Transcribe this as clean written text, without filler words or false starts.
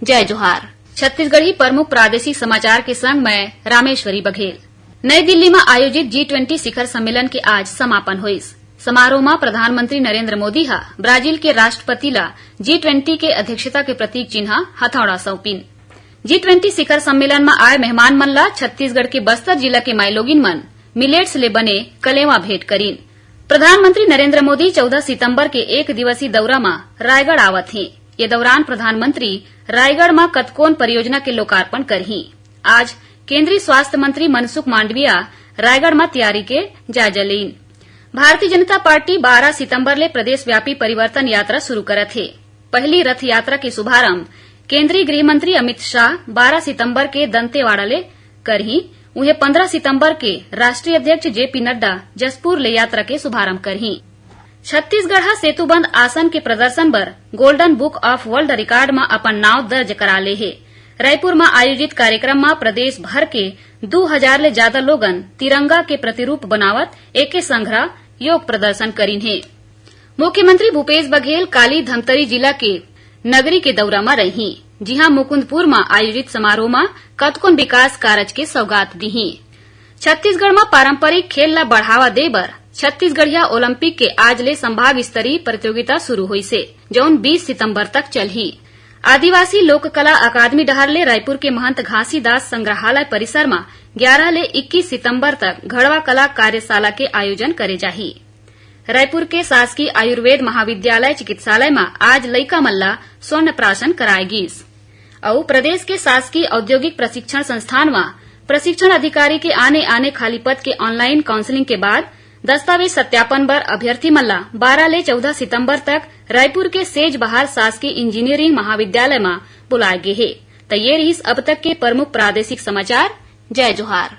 जय जोहार। छत्तीसगढ़ी प्रमुख प्रादेशिक समाचार के संग मैं रामेश्वरी बघेल। नई दिल्ली में आयोजित G20 शिखर सम्मेलन के आज समापन हुईस। समारोह में प्रधानमंत्री नरेंद्र मोदी हा ब्राजील के राष्ट्रपति ला G20 के अध्यक्षता के प्रतीक चिन्ह हथौड़ा सौंपिन। G20 शिखर सम्मेलन में आए मेहमान मन ला छत्तीसगढ़ के बस्तर जिला के माइलोगिन मन मिलेट्स ले बने कलेवा भेंट करीन। प्रधानमंत्री नरेंद्र मोदी 14 सितंबर के एक दिवसीय दौरा में रायगढ़ आवत हैं। ये दौरान प्रधानमंत्री रायगढ़ में कतकोन परियोजना के लोकार्पण करही। आज केंद्रीय स्वास्थ्य मंत्री मनसुख मांडविया रायगढ़ में तैयारी के जायजा लेन। भारतीय जनता पार्टी 12 सितंबर ले प्रदेशव्यापी परिवर्तन यात्रा शुरू करत है। पहली रथ यात्रा के शुभारंभ केंद्रीय गृह मंत्री अमित शाह 12 सितंबर के दंतेवाड़ा ले करही। उन्हें 15 सितंबर के राष्ट्रीय अध्यक्ष जेपी नड्डा जसपुर ले यात्रा के शुभारंभ करही। छत्तीसगढ़ सेतुबंध आसन के प्रदर्शन बर golden book of world record में अपन नाव दर्ज करा ले है। रायपुर में आयोजित कार्यक्रम में प्रदेश भर के 2000 ले ज्यादा लोगन तिरंगा के प्रतिरूप बनावत एके संघरा योग प्रदर्शन करीन है। मुख्यमंत्री भूपेश बघेल काली धमतरी जिला के नगरी के दौरा में रही, जिहां मुकुंदपुर में आयोजित समारोह में कतकोन विकास कार्य के सौगात दी। छत्तीसगढ़ में पारंपरिक खेल ला बढ़ावा दे बर छत्तीसगढ़िया ओलंपिक के आज ले संभाग स्तरीय प्रतियोगिता शुरू हुई से, जौन 20 सितंबर तक चलही। आदिवासी लोक कला अकादमी डहर ले रायपुर के महंत घासीदास संग्रहालय परिसर में 11 ले 21 सितंबर तक घड़वा कला कार्यशाला के आयोजन करे जाही। रायपुर के शासकीय आयुर्वेद महाविद्यालय चिकित्सालय में आज लइका मल्ला स्वर्ण प्राशन कराए गिस। और प्रदेश के शासकीय औद्योगिक प्रशिक्षण संस्थान में प्रशिक्षण अधिकारी के आने खाली पद के ऑनलाइन काउंसलिंग के बाद दस्तावेज सत्यापन बर अभ्यर्थी मल्ला 12 ले 14 सितंबर तक रायपुर के सेज बहार शासकीय इंजीनियरिंग महाविद्यालय में बुलाए गए है। तो ये रही अब तक के प्रमुख प्रादेशिक समाचार। जय जोहार।